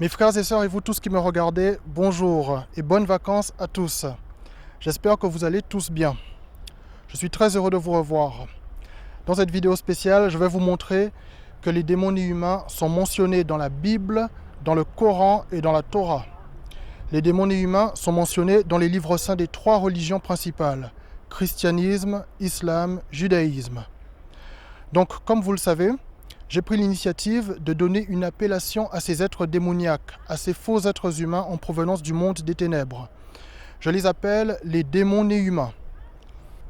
Mes frères et sœurs et vous tous qui me regardez, bonjour et bonnes vacances à tous. J'espère que vous allez tous bien. Je suis très heureux de vous revoir. Dans cette vidéo spéciale, je vais vous montrer que les démons humains sont mentionnés dans la Bible, dans le Coran et dans la Torah. Les démons humains sont mentionnés dans les livres saints des 3 religions principales, christianisme, islam, judaïsme. Donc, comme vous le savez, j'ai pris l'initiative de donner une appellation à ces êtres démoniaques, à ces faux êtres humains en provenance du monde des ténèbres. Je les appelle les démons nés humains.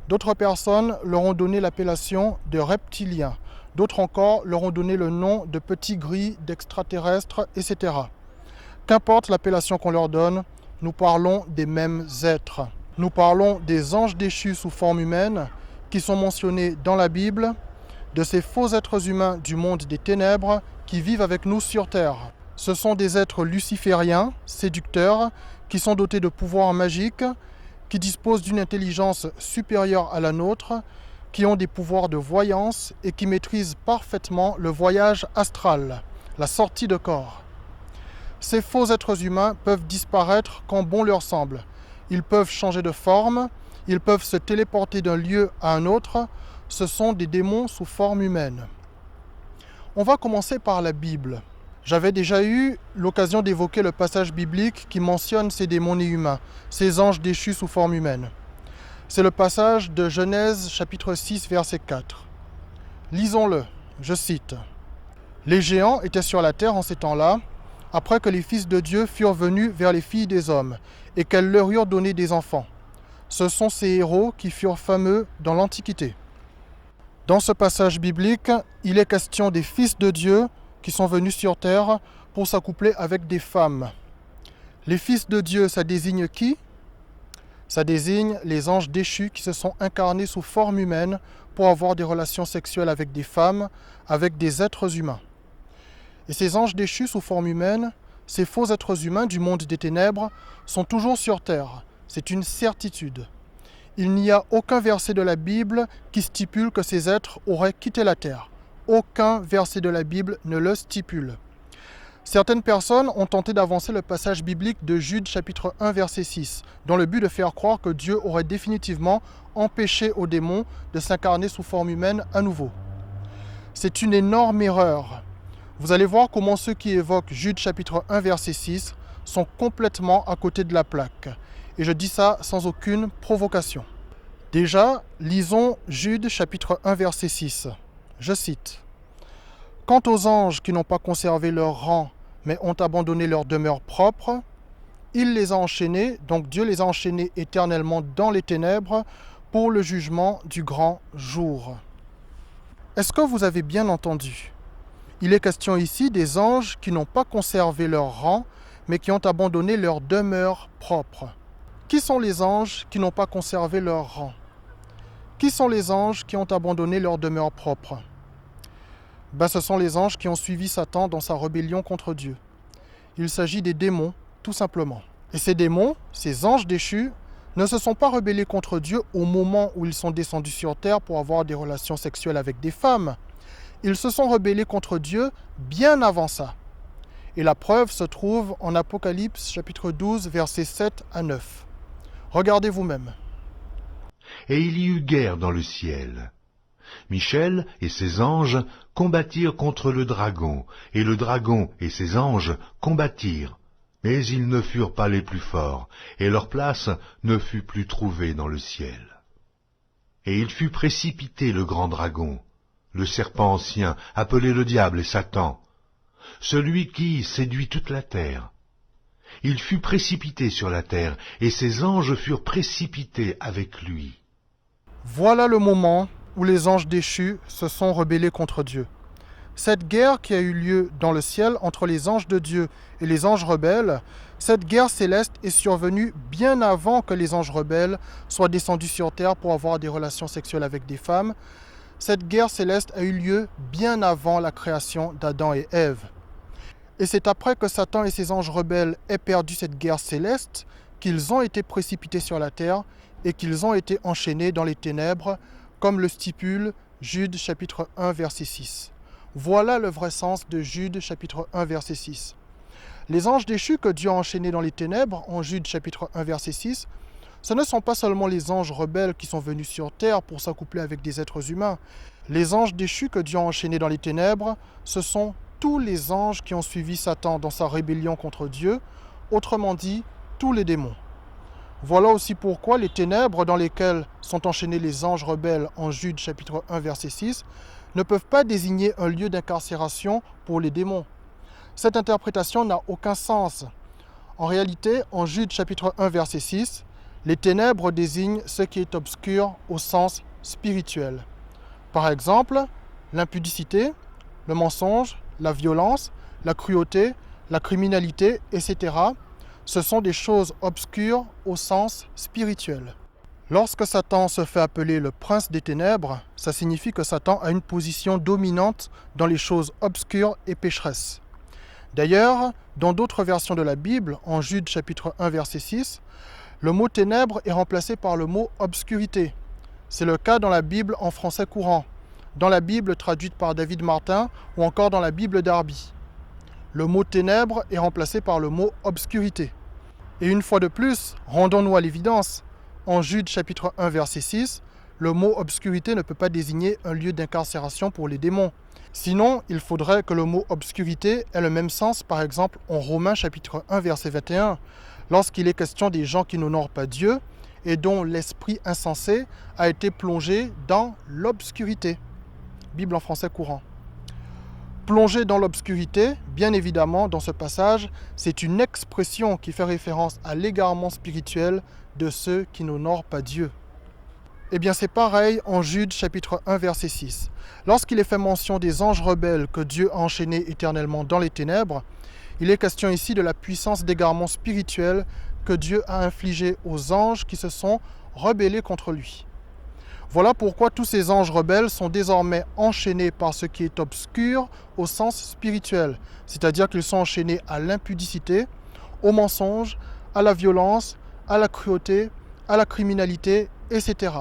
D'autres personnes leur ont donné l'appellation de reptiliens. D'autres encore leur ont donné le nom de petits gris, d'extraterrestres, etc. Qu'importe l'appellation qu'on leur donne, nous parlons des mêmes êtres. Nous parlons des anges déchus sous forme humaine qui sont mentionnés dans la Bible, de ces faux êtres humains du monde des ténèbres qui vivent avec nous sur Terre. Ce sont des êtres lucifériens, séducteurs, qui sont dotés de pouvoirs magiques, qui disposent d'une intelligence supérieure à la nôtre, qui ont des pouvoirs de voyance et qui maîtrisent parfaitement le voyage astral, la sortie de corps. Ces faux êtres humains peuvent disparaître quand bon leur semble. Ils peuvent changer de forme, ils peuvent se téléporter d'un lieu à un autre. Ce sont des démons sous forme humaine. On va commencer par la Bible. J'avais déjà eu l'occasion d'évoquer le passage biblique qui mentionne ces démons nés humains, ces anges déchus sous forme humaine. C'est le passage de Genèse chapitre 6 verset 4. Lisons-le, je cite. « Les géants étaient sur la terre en ces temps-là, après que les fils de Dieu furent venus vers les filles des hommes, et qu'elles leur eurent donné des enfants. Ce sont ces héros qui furent fameux dans l'Antiquité. » Dans ce passage biblique, il est question des fils de Dieu qui sont venus sur terre pour s'accoupler avec des femmes. Les fils de Dieu, ça désigne qui? Ça désigne les anges déchus qui se sont incarnés sous forme humaine pour avoir des relations sexuelles avec des femmes, avec des êtres humains. Et ces anges déchus sous forme humaine, ces faux êtres humains du monde des ténèbres, sont toujours sur terre. C'est une certitude. Il n'y a aucun verset de la Bible qui stipule que ces êtres auraient quitté la terre. Aucun verset de la Bible ne le stipule. Certaines personnes ont tenté d'avancer le passage biblique de Jude chapitre 1 verset 6, dans le but de faire croire que Dieu aurait définitivement empêché aux démons de s'incarner sous forme humaine à nouveau. C'est une énorme erreur. Vous allez voir comment ceux qui évoquent Jude chapitre 1 verset 6 sont complètement à côté de la plaque. Et je dis ça sans aucune provocation. Déjà, lisons Jude chapitre 1 verset 6. Je cite. « Quant aux anges qui n'ont pas conservé leur rang, mais ont abandonné leur demeure propre, il les a enchaînés, donc Dieu les a enchaînés éternellement dans les ténèbres pour le jugement du grand jour. » Est-ce que vous avez bien entendu? Il est question ici des anges qui n'ont pas conservé leur rang, mais qui ont abandonné leur demeure propre. Qui sont les anges qui n'ont pas conservé leur rang? Qui sont les anges qui ont abandonné leur demeure propre? Ce sont les anges qui ont suivi Satan dans sa rébellion contre Dieu. Il s'agit des démons, tout simplement. Et ces démons, ces anges déchus, ne se sont pas rebellés contre Dieu au moment où ils sont descendus sur terre pour avoir des relations sexuelles avec des femmes. Ils se sont rebellés contre Dieu bien avant ça. Et la preuve se trouve en Apocalypse chapitre 12, versets 7 à 9. Regardez vous-même. Et il y eut guerre dans le ciel. Michel et ses anges combattirent contre le dragon, et le dragon et ses anges combattirent. Mais ils ne furent pas les plus forts, et leur place ne fut plus trouvée dans le ciel. Et il fut précipité le grand dragon, le serpent ancien, appelé le diable et Satan, celui qui séduit toute la terre. Il fut précipité sur la terre, et ses anges furent précipités avec lui. Voilà le moment où les anges déchus se sont rebellés contre Dieu. Cette guerre qui a eu lieu dans le ciel entre les anges de Dieu et les anges rebelles, cette guerre céleste est survenue bien avant que les anges rebelles soient descendus sur terre pour avoir des relations sexuelles avec des femmes. Cette guerre céleste a eu lieu bien avant la création d'Adam et Ève. Et c'est après que Satan et ses anges rebelles aient perdu cette guerre céleste qu'ils ont été précipités sur la terre et qu'ils ont été enchaînés dans les ténèbres, comme le stipule Jude chapitre 1 verset 6. Voilà le vrai sens de Jude chapitre 1 verset 6. Les anges déchus que Dieu a enchaînés dans les ténèbres, en Jude chapitre 1 verset 6, ce ne sont pas seulement les anges rebelles qui sont venus sur terre pour s'accoupler avec des êtres humains. Les anges déchus que Dieu a enchaînés dans les ténèbres, ce sont tous les anges qui ont suivi Satan dans sa rébellion contre Dieu, autrement dit, tous les démons. Voilà aussi pourquoi les ténèbres dans lesquelles sont enchaînés les anges rebelles en Jude chapitre 1 verset 6 ne peuvent pas désigner un lieu d'incarcération pour les démons. Cette interprétation n'a aucun sens. En réalité, en Jude chapitre 1 verset 6, les ténèbres désignent ce qui est obscur au sens spirituel. Par exemple, l'impudicité, le mensonge, la violence, la cruauté, la criminalité, etc. Ce sont des choses obscures au sens spirituel. Lorsque Satan se fait appeler le prince des ténèbres, ça signifie que Satan a une position dominante dans les choses obscures et pécheresses. D'ailleurs, dans d'autres versions de la Bible, en Jude chapitre 1 verset 6, le mot ténèbres est remplacé par le mot obscurité. C'est le cas dans la Bible en français courant, dans la Bible traduite par David Martin ou encore dans la Bible Darby. Le mot ténèbres est remplacé par le mot obscurité. Et une fois de plus, rendons-nous à l'évidence, en Jude chapitre 1 verset 6, le mot obscurité ne peut pas désigner un lieu d'incarcération pour les démons. Sinon, il faudrait que le mot obscurité ait le même sens, par exemple, en Romains chapitre 1 verset 21, lorsqu'il est question des gens qui n'honorent pas Dieu et dont l'esprit insensé a été plongé dans l'obscurité. Bible en français courant. Plonger dans l'obscurité, bien évidemment, dans ce passage, c'est une expression qui fait référence à l'égarement spirituel de ceux qui n'honorent pas Dieu. Eh bien, c'est pareil en Jude chapitre 1 verset 6. Lorsqu'il est fait mention des anges rebelles que Dieu a enchaînés éternellement dans les ténèbres, il est question ici de la puissance d'égarement spirituel que Dieu a infligée aux anges qui se sont rebellés contre lui. Voilà pourquoi tous ces anges rebelles sont désormais enchaînés par ce qui est obscur au sens spirituel, c'est-à-dire qu'ils sont enchaînés à l'impudicité, au mensonge, à la violence, à la cruauté, à la criminalité, etc.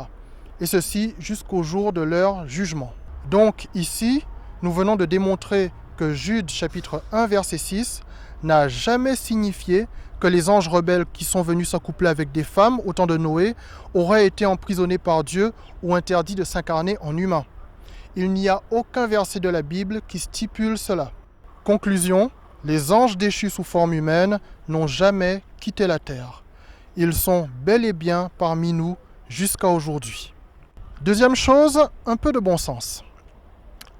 Et ceci jusqu'au jour de leur jugement. Donc ici, nous venons de démontrer que Jude chapitre 1 verset 6 n'a jamais signifié que les anges rebelles qui sont venus s'accoupler avec des femmes au temps de Noé auraient été emprisonnés par Dieu ou interdits de s'incarner en humain. Il n'y a aucun verset de la Bible qui stipule cela. Conclusion, les anges déchus sous forme humaine n'ont jamais quitté la terre. Ils sont bel et bien parmi nous jusqu'à aujourd'hui. Deuxième chose, un peu de bon sens.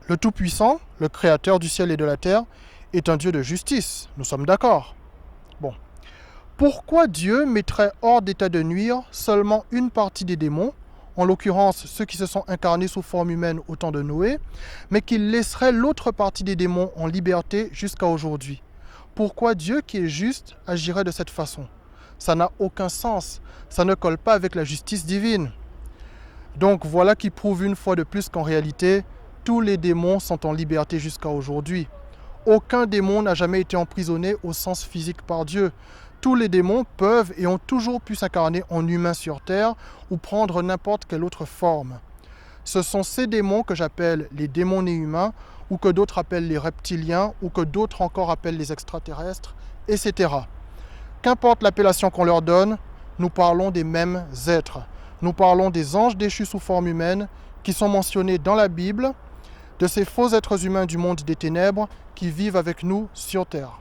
Le Tout-Puissant, le Créateur du ciel et de la terre, est un Dieu de justice, nous sommes d'accord. Bon. Pourquoi Dieu mettrait hors d'état de nuire seulement une partie des démons, en l'occurrence ceux qui se sont incarnés sous forme humaine au temps de Noé, mais qu'il laisserait l'autre partie des démons en liberté jusqu'à aujourd'hui? Pourquoi Dieu, qui est juste, agirait de cette façon? Ça n'a aucun sens, ça ne colle pas avec la justice divine. Donc voilà qui prouve une fois de plus qu'en réalité, tous les démons sont en liberté jusqu'à aujourd'hui. Aucun démon n'a jamais été emprisonné au sens physique par Dieu. Tous les démons peuvent et ont toujours pu s'incarner en humains sur terre ou prendre n'importe quelle autre forme. Ce sont ces démons que j'appelle les démons nés humains, ou que d'autres appellent les reptiliens, ou que d'autres encore appellent les extraterrestres, etc. Qu'importe l'appellation qu'on leur donne, nous parlons des mêmes êtres. Nous parlons des anges déchus sous forme humaine qui sont mentionnés dans la Bible, de ces faux êtres humains du monde des ténèbres qui vivent avec nous sur terre.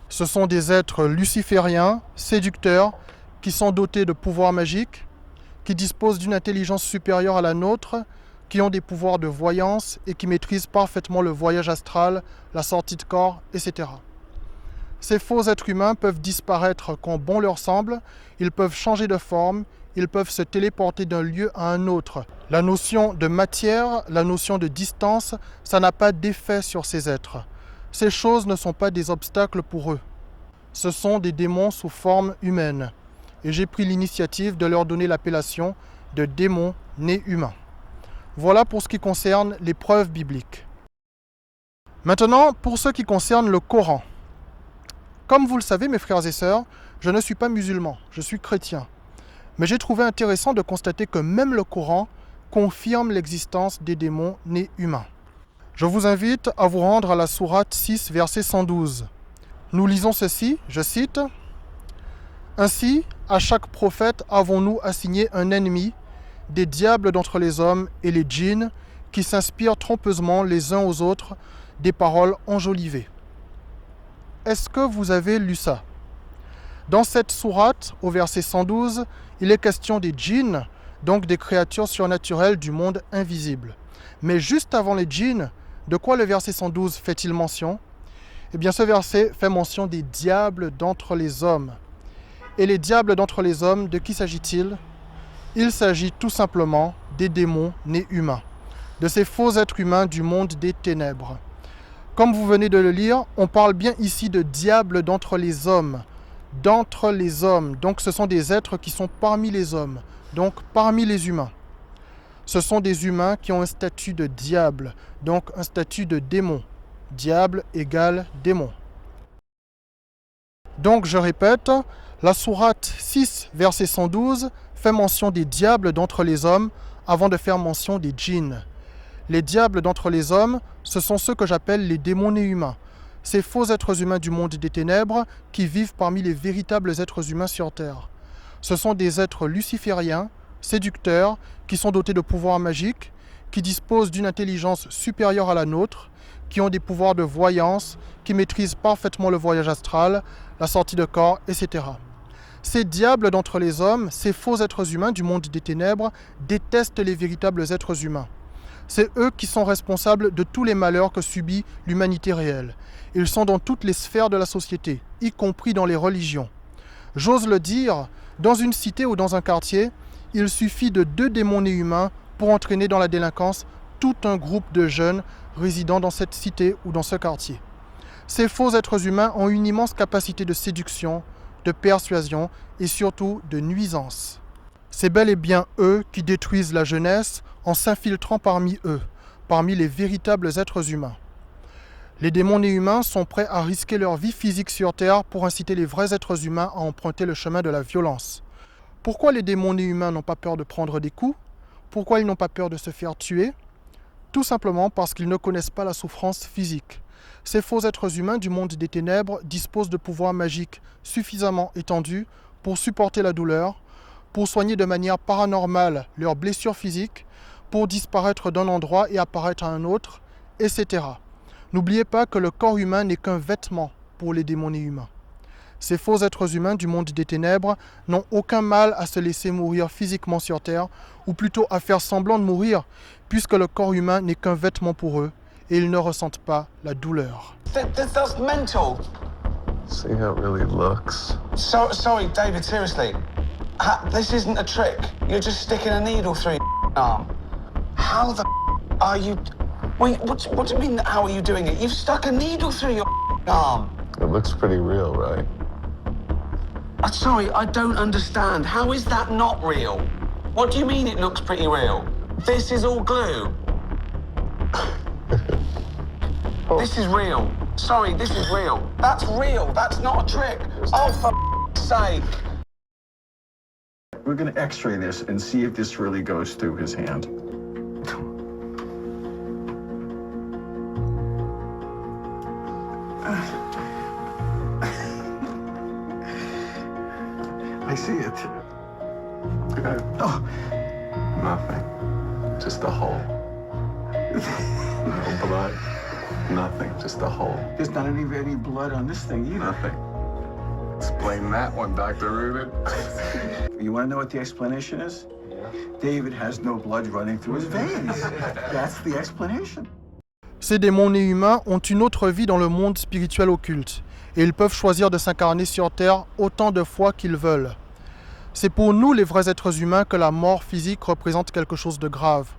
Ce sont des êtres lucifériens, séducteurs, qui sont dotés de pouvoirs magiques, qui disposent d'une intelligence supérieure à la nôtre, qui ont des pouvoirs de voyance et qui maîtrisent parfaitement le voyage astral, la sortie de corps, etc. Ces faux êtres humains peuvent disparaître quand bon leur semble, ils peuvent changer de forme, ils peuvent se téléporter d'un lieu à un autre. La notion de matière, la notion de distance, ça n'a pas d'effet sur ces êtres. Ces choses ne sont pas des obstacles pour eux. Ce sont des démons sous forme humaine. Et j'ai pris l'initiative de leur donner l'appellation de démons nés humains. Voilà pour ce qui concerne les preuves bibliques. Maintenant, pour ce qui concerne le Coran. Comme vous le savez, mes frères et sœurs, je ne suis pas musulman, je suis chrétien. Mais j'ai trouvé intéressant de constater que même le Coran confirme l'existence des démons nés humains. Je vous invite à vous rendre à la sourate 6, verset 112. Nous lisons ceci, je cite, « Ainsi, à chaque prophète avons-nous assigné un ennemi, des diables d'entre les hommes et les djinns, qui s'inspirent trompeusement les uns aux autres des paroles enjolivées. » Est-ce que vous avez lu ça? Dans cette sourate, au verset 112, il est question des djinns, donc des créatures surnaturelles du monde invisible. Mais juste avant les djinns, de quoi le verset 112 fait-il mention? Eh bien, ce verset fait mention des diables d'entre les hommes. Et les diables d'entre les hommes, de qui s'agit-il? Il s'agit tout simplement des démons nés humains, de ces faux êtres humains du monde des ténèbres. Comme vous venez de le lire, on parle bien ici de diables d'entre les hommes. D'entre les hommes, donc ce sont des êtres qui sont parmi les hommes, donc parmi les humains. Ce sont des humains qui ont un statut de diable, donc un statut de démon. Diable égale démon. Donc je répète, la sourate 6, verset 112, fait mention des diables d'entre les hommes avant de faire mention des djinns. Les diables d'entre les hommes, ce sont ceux que j'appelle les démons nés humains. Ces faux êtres humains du monde des ténèbres qui vivent parmi les véritables êtres humains sur Terre. Ce sont des êtres lucifériens, séducteurs, qui sont dotés de pouvoirs magiques, qui disposent d'une intelligence supérieure à la nôtre, qui ont des pouvoirs de voyance, qui maîtrisent parfaitement le voyage astral, la sortie de corps, etc. Ces diables d'entre les hommes, ces faux êtres humains du monde des ténèbres, détestent les véritables êtres humains. C'est eux qui sont responsables de tous les malheurs que subit l'humanité réelle. Ils sont dans toutes les sphères de la société, y compris dans les religions. J'ose le dire, dans une cité ou dans un quartier, il suffit de 2 démons nés humains pour entraîner dans la délinquance tout un groupe de jeunes résidant dans cette cité ou dans ce quartier. Ces faux êtres humains ont une immense capacité de séduction, de persuasion et surtout de nuisance. C'est bel et bien eux qui détruisent la jeunesse en s'infiltrant parmi eux, parmi les véritables êtres humains. Les démons nés humains sont prêts à risquer leur vie physique sur Terre pour inciter les vrais êtres humains à emprunter le chemin de la violence. Pourquoi les démons nés humains n'ont pas peur de prendre des coups? Pourquoi ils n'ont pas peur de se faire tuer? Tout simplement parce qu'ils ne connaissent pas la souffrance physique. Ces faux êtres humains du monde des ténèbres disposent de pouvoirs magiques suffisamment étendus pour supporter la douleur, pour soigner de manière paranormale leurs blessures physiques, pour disparaître d'un endroit et apparaître à un autre, etc. N'oubliez pas que le corps humain n'est qu'un vêtement pour les démons nés humains. Ces faux êtres humains du monde des ténèbres n'ont aucun mal à se laisser mourir physiquement sur Terre, ou plutôt à faire semblant de mourir, puisque le corps humain n'est qu'un vêtement pour eux, et ils ne ressentent pas la douleur. That's mental. See how it really looks. Sorry, David, seriously. This isn't a trick. You're just sticking a needle through your arm. How the are you... Wait, what do you mean, how are you doing it? You've stuck a needle through your arm. It looks pretty real, right? Sorry, I don't understand. How is that not real? What do you mean it looks pretty real? This is all glue. This is real. Sorry, this is real. That's real. That's not a trick. Oh, for sake. We're gonna x-ray this and see if this really goes through his hand. I see it. Oh. Nothing. Just a hole. No blood. Nothing. Just a hole. There's not any blood on this thing either. Nothing. Explain that one, Dr. Rubin. You want to know what the explanation is? David has no blood running through his veins. That's the explanation. Ces démons nés humains ont une autre vie dans le monde spirituel occulte, et ils peuvent choisir de s'incarner sur Terre autant de fois qu'ils veulent. C'est pour nous, les vrais êtres humains, que la mort physique représente quelque chose de grave.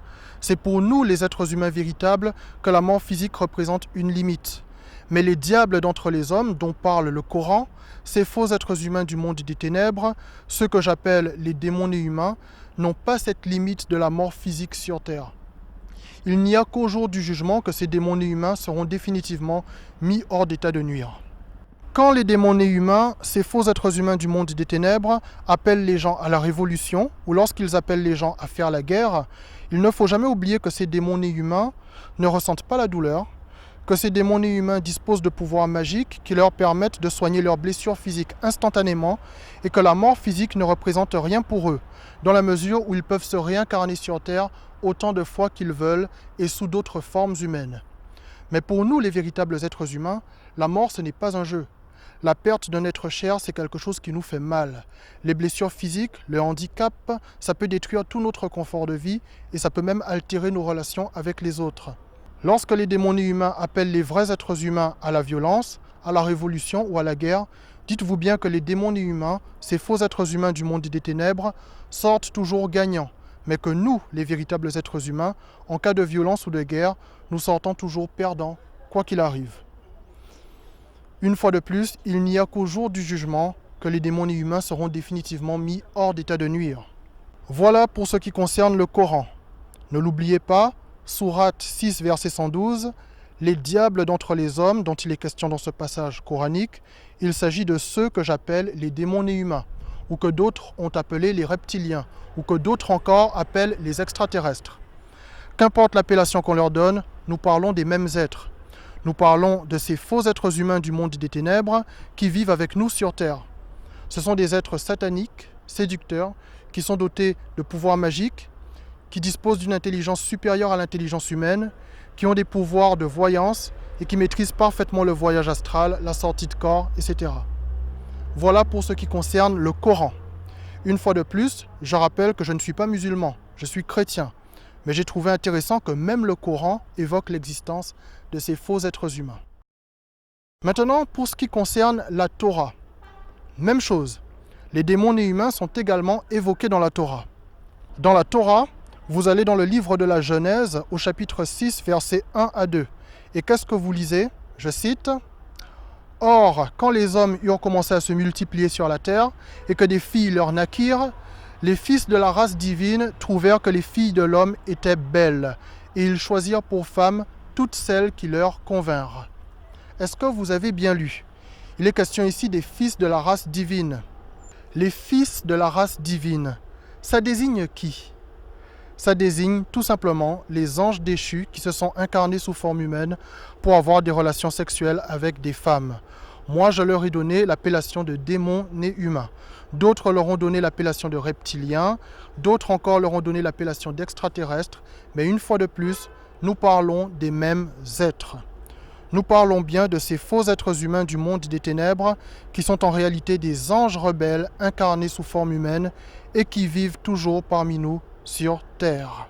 C'est pour nous, les êtres humains véritables, que la mort physique représente une limite. Mais les diables d'entre les hommes, dont parle le Coran, ces faux êtres humains du monde des ténèbres, ceux que j'appelle les démons nés humains, n'ont pas cette limite de la mort physique sur Terre. Il n'y a qu'au jour du jugement que ces démons nés humains seront définitivement mis hors d'état de nuire. Quand les démons nés humains, ces faux êtres humains du monde des ténèbres, appellent les gens à la révolution, ou lorsqu'ils appellent les gens à faire la guerre, il ne faut jamais oublier que ces démons nés humains ne ressentent pas la douleur, que ces démons nés humains disposent de pouvoirs magiques qui leur permettent de soigner leurs blessures physiques instantanément et que la mort physique ne représente rien pour eux, dans la mesure où ils peuvent se réincarner sur Terre autant de fois qu'ils veulent et sous d'autres formes humaines. Mais pour nous, les véritables êtres humains, la mort, ce n'est pas un jeu. La perte d'un être cher, c'est quelque chose qui nous fait mal. Les blessures physiques, le handicap, ça peut détruire tout notre confort de vie et ça peut même altérer nos relations avec les autres. Lorsque les démons nés humains appellent les vrais êtres humains à la violence, à la révolution ou à la guerre, dites-vous bien que les démons nés humains, ces faux êtres humains du monde des ténèbres, sortent toujours gagnants, mais que nous, les véritables êtres humains, en cas de violence ou de guerre, nous sortons toujours perdants, quoi qu'il arrive. Une fois de plus, il n'y a qu'au jour du jugement que les démons nés humains seront définitivement mis hors d'état de nuire. Voilà pour ce qui concerne le Coran. Ne l'oubliez pas, Sourate 6, verset 112, les diables d'entre les hommes dont il est question dans ce passage coranique, il s'agit de ceux que j'appelle les démons nés humains, ou que d'autres ont appelés les reptiliens, ou que d'autres encore appellent les extraterrestres. Qu'importe l'appellation qu'on leur donne, nous parlons des mêmes êtres. Nous parlons de ces faux êtres humains du monde des ténèbres qui vivent avec nous sur Terre. Ce sont des êtres sataniques, séducteurs, qui sont dotés de pouvoirs magiques, qui disposent d'une intelligence supérieure à l'intelligence humaine, qui ont des pouvoirs de voyance et qui maîtrisent parfaitement le voyage astral, la sortie de corps, etc. Voilà pour ce qui concerne le Coran. Une fois de plus, je rappelle que je ne suis pas musulman, je suis chrétien. Mais j'ai trouvé intéressant que même le Coran évoque l'existence de ces faux êtres humains. Maintenant, pour ce qui concerne la Torah. Même chose, les démons nés humains sont également évoqués dans la Torah. Dans la Torah, vous allez dans le livre de la Genèse, au chapitre 6, versets 1 à 2. Et qu'est-ce que vous lisez? Je cite « Or, quand les hommes eurent commencé à se multiplier sur la terre, et que des filles leur naquirent, les fils de la race divine trouvèrent que les filles de l'homme étaient belles, et ils choisirent pour femmes toutes celles qui leur convinrent. » Est-ce que vous avez bien lu? Il est question ici des fils de la race divine. Les fils de la race divine, ça désigne qui? Ça désigne tout simplement les anges déchus qui se sont incarnés sous forme humaine pour avoir des relations sexuelles avec des femmes. Moi, je leur ai donné l'appellation de démons nés humains. D'autres leur ont donné l'appellation de reptiliens, d'autres encore leur ont donné l'appellation d'extraterrestres, mais une fois de plus, nous parlons des mêmes êtres. Nous parlons bien de ces faux êtres humains du monde des ténèbres qui sont en réalité des anges rebelles incarnés sous forme humaine et qui vivent toujours parmi nous sur Terre.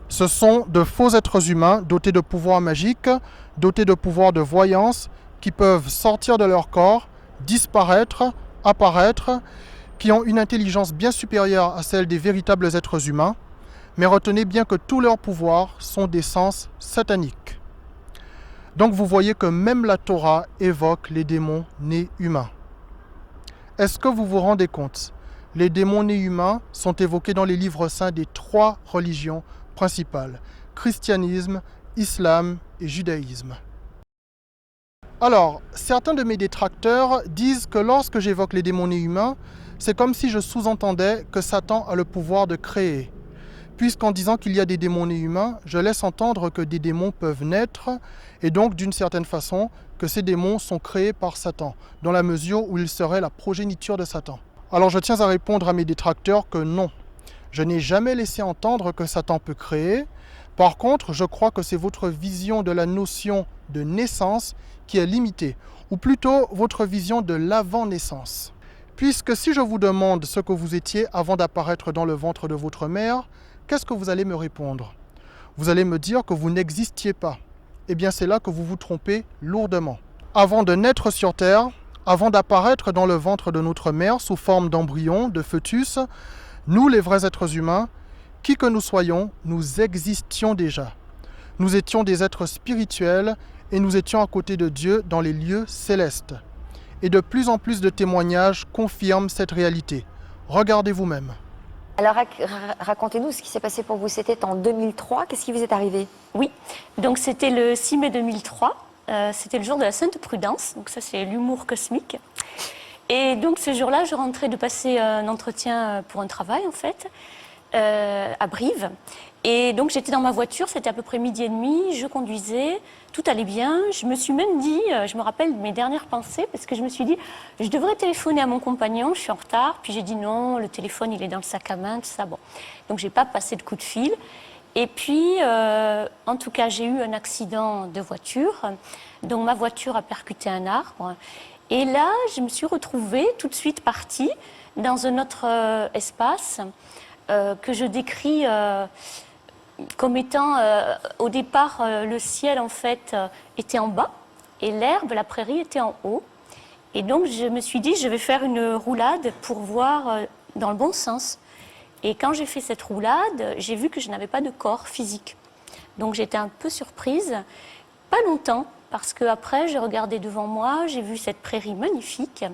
Ce sont de faux êtres humains dotés de pouvoirs magiques, dotés de pouvoirs de voyance, qui peuvent sortir de leur corps, disparaître, apparaître, qui ont une intelligence bien supérieure à celle des véritables êtres humains, mais retenez bien que tous leurs pouvoirs sont d'essence satanique. Donc vous voyez que même la Torah évoque les démons nés humains. Est-ce que vous vous rendez compte? Les démons nés humains sont évoqués dans les livres saints des 3 religions principales, christianisme, islam et judaïsme. Alors, certains de mes détracteurs disent que lorsque j'évoque les démons nés humains, c'est comme si je sous-entendais que Satan a le pouvoir de créer. Puisqu'en disant qu'il y a des démons nés humains, je laisse entendre que des démons peuvent naître, et donc d'une certaine façon, que ces démons sont créés par Satan, dans la mesure où ils seraient la progéniture de Satan. Alors je tiens à répondre à mes détracteurs que non. Je n'ai jamais laissé entendre que Satan peut créer. Par contre, je crois que c'est votre vision de la notion de naissance qui est limitée, ou plutôt votre vision de l'avant-naissance. Puisque si je vous demande ce que vous étiez avant d'apparaître dans le ventre de votre mère, qu'est-ce que vous allez me répondre? Vous allez me dire que vous n'existiez pas. Eh bien, c'est là que vous vous trompez lourdement. Avant de naître sur Terre, avant d'apparaître dans le ventre de notre mère sous forme d'embryon, de fœtus, nous, les vrais êtres humains, qui que nous soyons, nous existions déjà. Nous étions des êtres spirituels et nous étions à côté de Dieu dans les lieux célestes. Et de plus en plus de témoignages confirment cette réalité. Regardez vous-même. Alors racontez-nous ce qui s'est passé pour vous. C'était en 2003. Qu'est-ce qui vous est arrivé? Oui, donc c'était le 6 mai 2003. C'était le jour de la Sainte Prudence. Donc ça, c'est l'humour cosmique. Et donc ce jour-là, je rentrais de passer un entretien pour un travail, en fait. à Brive. Et donc j'étais dans ma voiture, c'était à peu près 12h30, je conduisais, tout allait bien. Je me suis même dit, je me rappelle de mes dernières pensées, parce que je me suis dit, je devrais téléphoner à mon compagnon, je suis en retard. Puis j'ai dit non, le téléphone il est dans le sac à main, tout ça. Bon. Donc j'ai pas passé de coup de fil. Et puis, en tout cas, j'ai eu un accident de voiture. Donc ma voiture a percuté un arbre. Et là, je me suis retrouvée tout de suite partie dans un autre espace que je décris comme étant, au départ, le ciel en fait était en bas et l'herbe, la prairie était en haut. Et donc je me suis dit, je vais faire une roulade pour voir dans le bon sens. Et quand j'ai fait cette roulade, j'ai vu que je n'avais pas de corps physique. Donc j'étais un peu surprise, pas longtemps, parce qu'après j'ai regardé devant moi, j'ai vu cette prairie magnifique.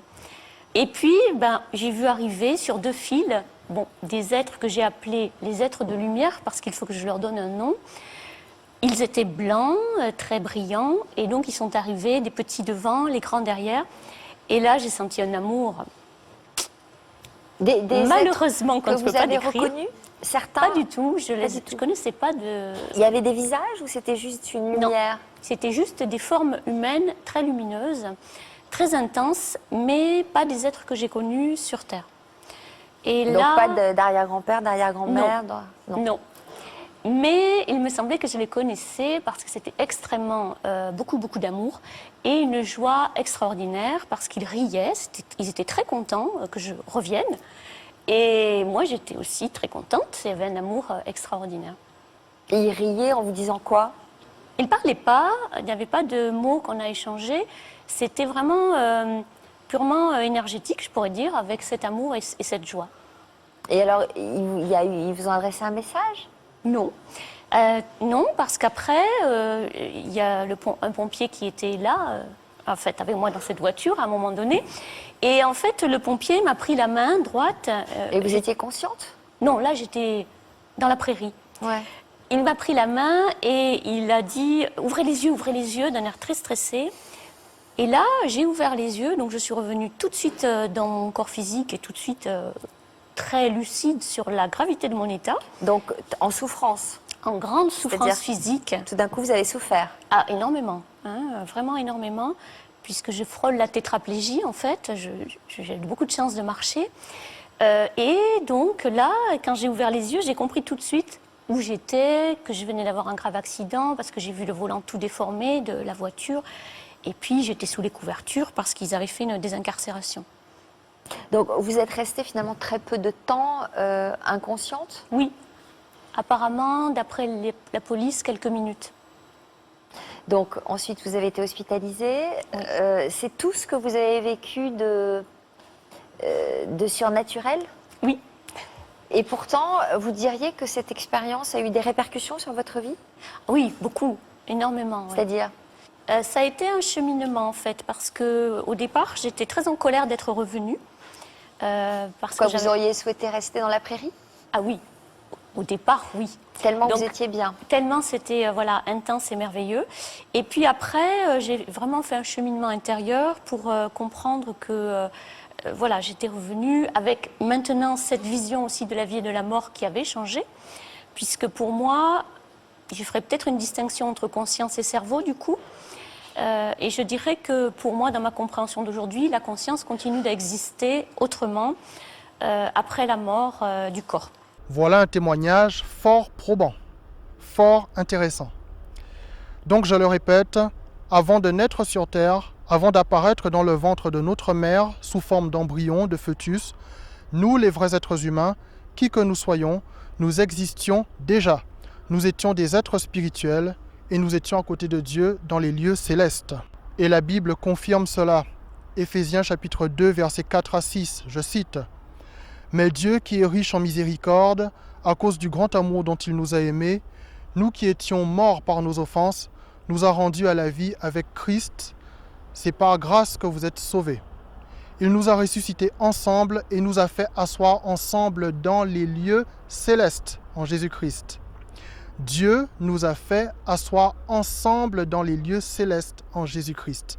Et puis j'ai vu arriver sur 2 fils des êtres que j'ai appelés les êtres de lumière, parce qu'il faut que je leur donne un nom. Ils étaient blancs, très brillants, et donc ils sont arrivés, des petits devant, les grands derrière. Et là, j'ai senti un amour. Des Malheureusement, qu'on ne peut pas décrire. Vous avez reconnus certains? Pas du tout, je ne connaissais pas de... Il y avait des visages ou c'était juste une lumière? Non, c'était juste des formes humaines très lumineuses, très intenses, mais pas des êtres que j'ai connus sur Terre. Et donc là, pas d'arrière-grand-père, d'arrière-grand-mère? Non. Mais il me semblait que je les connaissais parce que c'était extrêmement, beaucoup d'amour et une joie extraordinaire parce qu'ils riaient, ils étaient très contents que je revienne. Et moi, j'étais aussi très contente, il y avait un amour extraordinaire. Et ils riaient en vous disant quoi? Ils ne parlaient pas, il n'y avait pas de mots qu'on a échangés, c'était vraiment purement énergétique, je pourrais dire, avec cet amour et cette joie. Et alors, ils vous ont adressé un message? Non. Non, parce qu'après, il y a un pompier qui était là, en fait, avec moi dans cette voiture à un moment donné. Et en fait, le pompier m'a pris la main droite. Et vous étiez consciente? Non, là, j'étais dans la prairie. Ouais. Il m'a pris la main et il a dit « ouvrez les yeux » d'un air très stressé. Et là, j'ai ouvert les yeux, donc je suis revenue tout de suite dans mon corps physique et tout de suite très lucide sur la gravité de mon état. Donc, en souffrance? En grande souffrance physique. Tout d'un coup, vous avez souffert? Ah, énormément, vraiment énormément, puisque je frôle la tétraplégie, en fait. J'ai beaucoup de chance de marcher. Et donc là, quand j'ai ouvert les yeux, j'ai compris tout de suite où j'étais, que je venais d'avoir un grave accident, parce que j'ai vu le volant tout déformé de la voiture. Et puis, j'étais sous les couvertures parce qu'ils avaient fait une désincarcération. Donc, vous êtes restée finalement très peu de temps inconsciente? Oui. Apparemment, d'après la police, quelques minutes. Donc, ensuite, vous avez été hospitalisée. Oui. C'est tout ce que vous avez vécu de surnaturel? Oui. Et pourtant, vous diriez que cette expérience a eu des répercussions sur votre vie? Oui, beaucoup, énormément. C'est-à-dire? Ça a été un cheminement, en fait, parce qu'au départ, j'étais très en colère d'être revenue. Pourquoi vous auriez souhaité rester dans la prairie? Ah oui, au départ, oui. Tellement vous étiez bien. Tellement c'était intense et merveilleux. Et puis après, j'ai vraiment fait un cheminement intérieur pour comprendre que j'étais revenue avec maintenant cette vision aussi de la vie et de la mort qui avait changé. Puisque pour moi, je ferais peut-être une distinction entre conscience et cerveau du coup. Et je dirais que pour moi, dans ma compréhension d'aujourd'hui, la conscience continue d'exister autrement après la mort du corps. Voilà un témoignage fort probant, fort intéressant. Donc je le répète, avant de naître sur Terre, avant d'apparaître dans le ventre de notre mère sous forme d'embryon, de fœtus, nous les vrais êtres humains, qui que nous soyons, nous existions déjà. Nous étions des êtres spirituels et nous étions à côté de Dieu dans les lieux célestes. Et la Bible confirme cela. Éphésiens chapitre 2, versets 4 à 6, je cite. « Mais Dieu qui est riche en miséricorde, à cause du grand amour dont il nous a aimés, nous qui étions morts par nos offenses, nous a rendus à la vie avec Christ. C'est par grâce que vous êtes sauvés. Il nous a ressuscités ensemble et nous a fait asseoir ensemble dans les lieux célestes en Jésus-Christ. » Dieu nous a fait asseoir ensemble dans les lieux célestes en Jésus-Christ.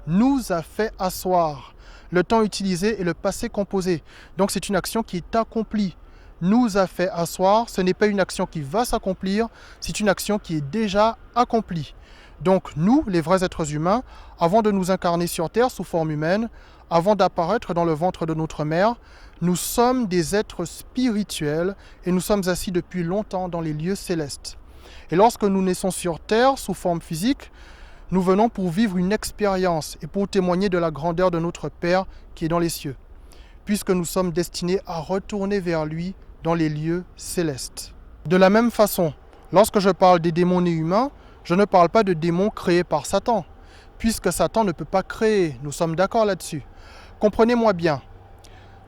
Nous a fait asseoir. Le temps utilisé est le passé composé. Donc c'est une action qui est accomplie. nous a fait asseoir, ce n'est pas une action qui va s'accomplir, c'est une action qui est déjà accomplie. Donc nous, les vrais êtres humains, avant de nous incarner sur Terre sous forme humaine, avant d'apparaître dans le ventre de notre mère, nous sommes des êtres spirituels et nous sommes assis depuis longtemps dans les lieux célestes. Et lorsque nous naissons sur Terre sous forme physique, nous venons pour vivre une expérience et pour témoigner de la grandeur de notre Père qui est dans les cieux, puisque nous sommes destinés à retourner vers lui dans les lieux célestes. De la même façon, lorsque je parle des démons nés humains, je ne parle pas de démons créés par Satan, puisque Satan ne peut pas créer, nous sommes d'accord là-dessus. Comprenez-moi bien,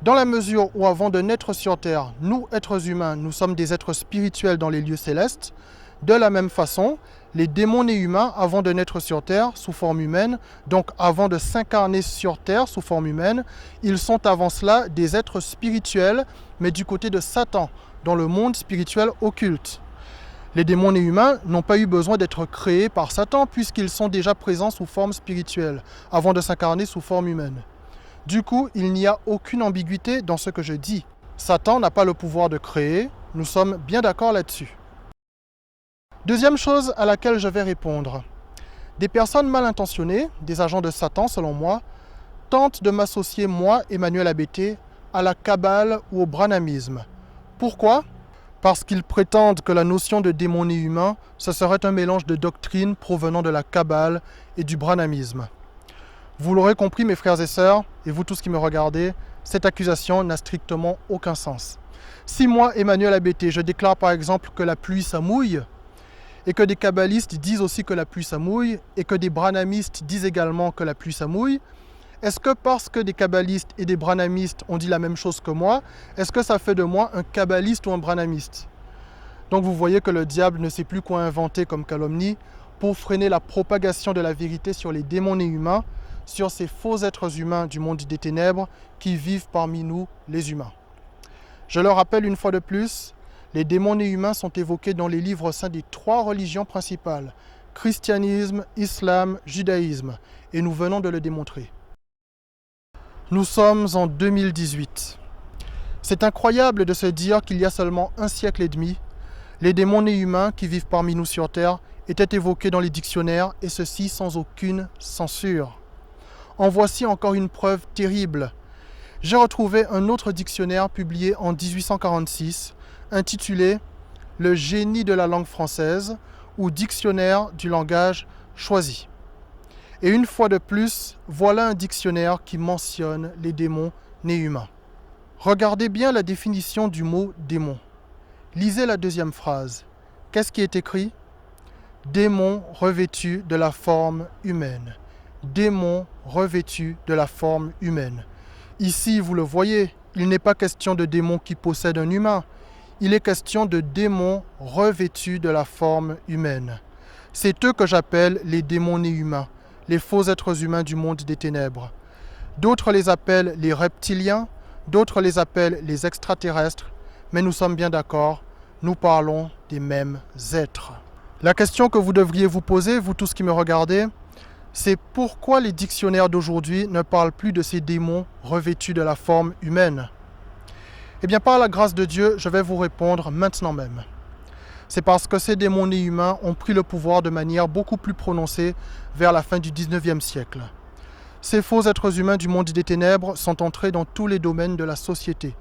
dans la mesure où avant de naître sur Terre, nous, êtres humains, nous sommes des êtres spirituels dans les lieux célestes, de la même façon, les démons nés humains, avant de naître sur Terre sous forme humaine, donc avant de s'incarner sur Terre sous forme humaine, ils sont avant cela des êtres spirituels, mais du côté de Satan, dans le monde spirituel occulte. Les démons nés humains n'ont pas eu besoin d'être créés par Satan puisqu'ils sont déjà présents sous forme spirituelle, avant de s'incarner sous forme humaine. Du coup, il n'y a aucune ambiguïté dans ce que je dis. Satan n'a pas le pouvoir de créer, nous sommes bien d'accord là-dessus. Deuxième chose à laquelle je vais répondre. Des personnes mal intentionnées, des agents de Satan selon moi, tentent de m'associer, moi, Emmanuel Abété, à la Kabbale ou au branhamisme. Pourquoi ? Parce qu'ils prétendent que la notion de démon né humain, ce serait un mélange de doctrines provenant de la Kabbale et du branhamisme. Vous l'aurez compris mes frères et sœurs, et vous tous qui me regardez, cette accusation n'a strictement aucun sens. Si moi, Emmanuel Abété, je déclare par exemple que la pluie ça mouille, et que des kabbalistes disent aussi que la pluie ça mouille, et que des branhamistes disent également que la pluie ça mouille, est-ce que parce que des kabbalistes et des branhamistes ont dit la même chose que moi, est-ce que ça fait de moi un kabbaliste ou un branhamiste? Donc vous voyez que le diable ne sait plus quoi inventer comme calomnie pour freiner la propagation de la vérité sur les démons nés humains, sur ces faux êtres humains du monde des ténèbres qui vivent parmi nous, les humains. Je le rappelle une fois de plus, les démons nés humains sont évoqués dans les livres saints des 3 religions principales, christianisme, islam, judaïsme, et nous venons de le démontrer. Nous sommes en 2018. C'est incroyable de se dire qu'il y a seulement un siècle et demi, les démons nés humains qui vivent parmi nous sur Terre étaient évoqués dans les dictionnaires, et ceci sans aucune censure. En voici encore une preuve terrible. J'ai retrouvé un autre dictionnaire publié en 1846, intitulé « Le génie de la langue française » ou « Dictionnaire du langage choisi ». Et une fois de plus, voilà un dictionnaire qui mentionne les démons nés humains. Regardez bien la définition du mot « démon ». Lisez la deuxième phrase. Qu'est-ce qui est écrit ? Démon revêtu de la forme humaine. Démon revêtu de la forme humaine. Ici, vous le voyez, il n'est pas question de démon qui possède un humain. Il est question de démons revêtus de la forme humaine. C'est eux que j'appelle les démons nés humains, les faux êtres humains du monde des ténèbres. D'autres les appellent les reptiliens, d'autres les appellent les extraterrestres, mais nous sommes bien d'accord, nous parlons des mêmes êtres. La question que vous devriez vous poser, vous tous qui me regardez, c'est pourquoi les dictionnaires d'aujourd'hui ne parlent plus de ces démons revêtus de la forme humaine ? Eh bien, par la grâce de Dieu, je vais vous répondre maintenant même. C'est parce que ces démons nés humains ont pris le pouvoir de manière beaucoup plus prononcée vers la fin du 19e siècle. Ces faux êtres humains du monde des ténèbres sont entrés dans tous les domaines de la société,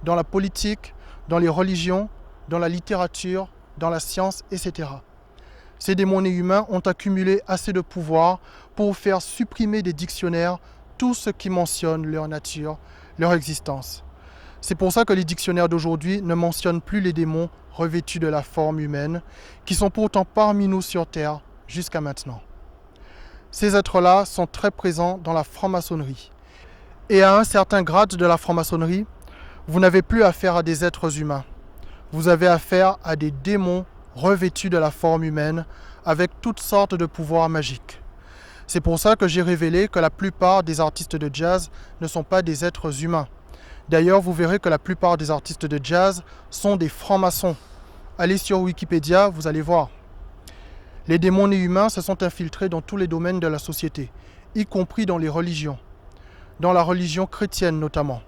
dans la politique, dans les religions, dans la littérature, dans la science, etc. Ces démons nés humains ont accumulé assez de pouvoir pour faire supprimer des dictionnaires tout ce qui mentionne leur nature, leur existence. C'est pour ça que les dictionnaires d'aujourd'hui ne mentionnent plus les démons revêtus de la forme humaine, qui sont pourtant parmi nous sur Terre jusqu'à maintenant. Ces êtres-là sont très présents dans la franc-maçonnerie. Et à un certain grade de la franc-maçonnerie, vous n'avez plus affaire à des êtres humains. Vous avez affaire à des démons revêtus de la forme humaine, avec toutes sortes de pouvoirs magiques. C'est pour ça que j'ai révélé que la plupart des artistes de jazz ne sont pas des êtres humains. D'ailleurs, vous verrez que la plupart des artistes de jazz sont des francs-maçons. Allez sur Wikipédia, vous allez voir. Les démons nés humains se sont infiltrés dans tous les domaines de la société, y compris dans les religions, dans la religion chrétienne notamment.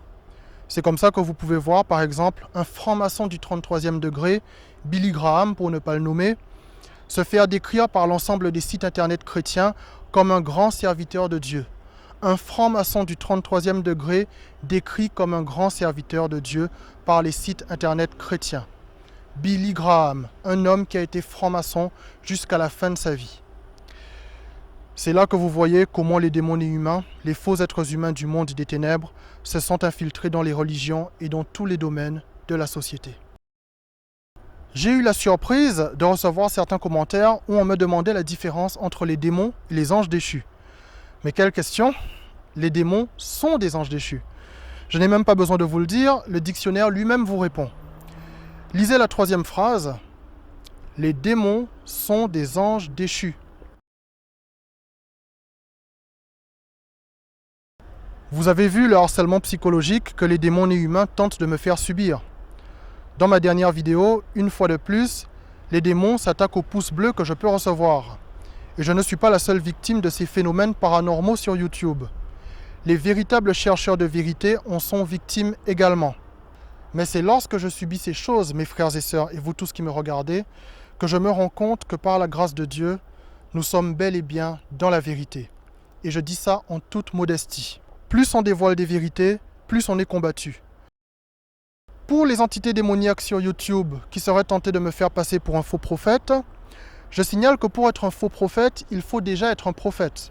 C'est comme ça que vous pouvez voir par exemple un franc-maçon du 33e degré, Billy Graham pour ne pas le nommer, se faire décrire par l'ensemble des sites internet chrétiens comme un grand serviteur de Dieu. Un franc-maçon du 33e degré décrit comme un grand serviteur de Dieu par les sites internet chrétiens. Billy Graham, un homme qui a été franc-maçon jusqu'à la fin de sa vie. C'est là que vous voyez comment les démons humains, les faux êtres humains du monde des ténèbres, se sont infiltrés dans les religions et dans tous les domaines de la société. J'ai eu la surprise de recevoir certains commentaires où on me demandait la différence entre les démons et les anges déchus. Mais quelle question! Les démons sont des anges déchus. Je n'ai même pas besoin de vous le dire, le dictionnaire lui-même vous répond. Lisez la 3e phrase. Les démons sont des anges déchus. Vous avez vu le harcèlement psychologique que les démons humains tentent de me faire subir. Dans ma dernière vidéo, une fois de plus, les démons s'attaquent au pouce bleu que je peux recevoir. Et je ne suis pas la seule victime de ces phénomènes paranormaux sur YouTube. Les véritables chercheurs de vérité en sont victimes également. Mais c'est lorsque je subis ces choses, mes frères et sœurs, et vous tous qui me regardez, que je me rends compte que par la grâce de Dieu, nous sommes bel et bien dans la vérité. Et je dis ça en toute modestie. Plus on dévoile des vérités, plus on est combattu. Pour les entités démoniaques sur YouTube qui seraient tentées de me faire passer pour un faux prophète, je signale que pour être un faux prophète, il faut déjà être un prophète.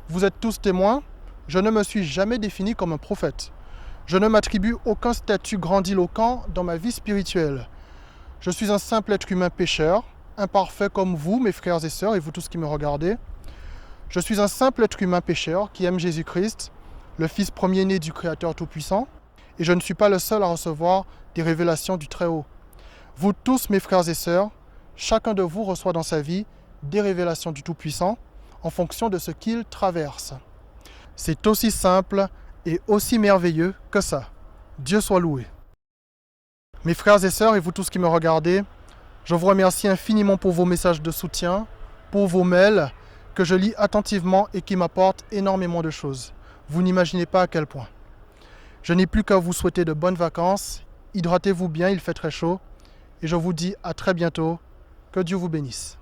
Vous êtes tous témoins, je ne me suis jamais défini comme un prophète. Je ne m'attribue aucun statut grandiloquent dans ma vie spirituelle. Je suis un simple être humain pécheur, imparfait comme vous, mes frères et sœurs, et vous tous qui me regardez. Je suis un simple être humain pécheur qui aime Jésus-Christ, le Fils premier-né du Créateur Tout-Puissant, et je ne suis pas le seul à recevoir des révélations du Très-Haut. Vous tous, mes frères et sœurs, chacun de vous reçoit dans sa vie des révélations du Tout-Puissant en fonction de ce qu'il traverse. C'est aussi simple et aussi merveilleux que ça. Dieu soit loué. Mes frères et sœurs et vous tous qui me regardez, je vous remercie infiniment pour vos messages de soutien, pour vos mails que je lis attentivement et qui m'apportent énormément de choses. Vous n'imaginez pas à quel point. Je n'ai plus qu'à vous souhaiter de bonnes vacances. Hydratez-vous bien, il fait très chaud. Et je vous dis à très bientôt. Que Dieu vous bénisse.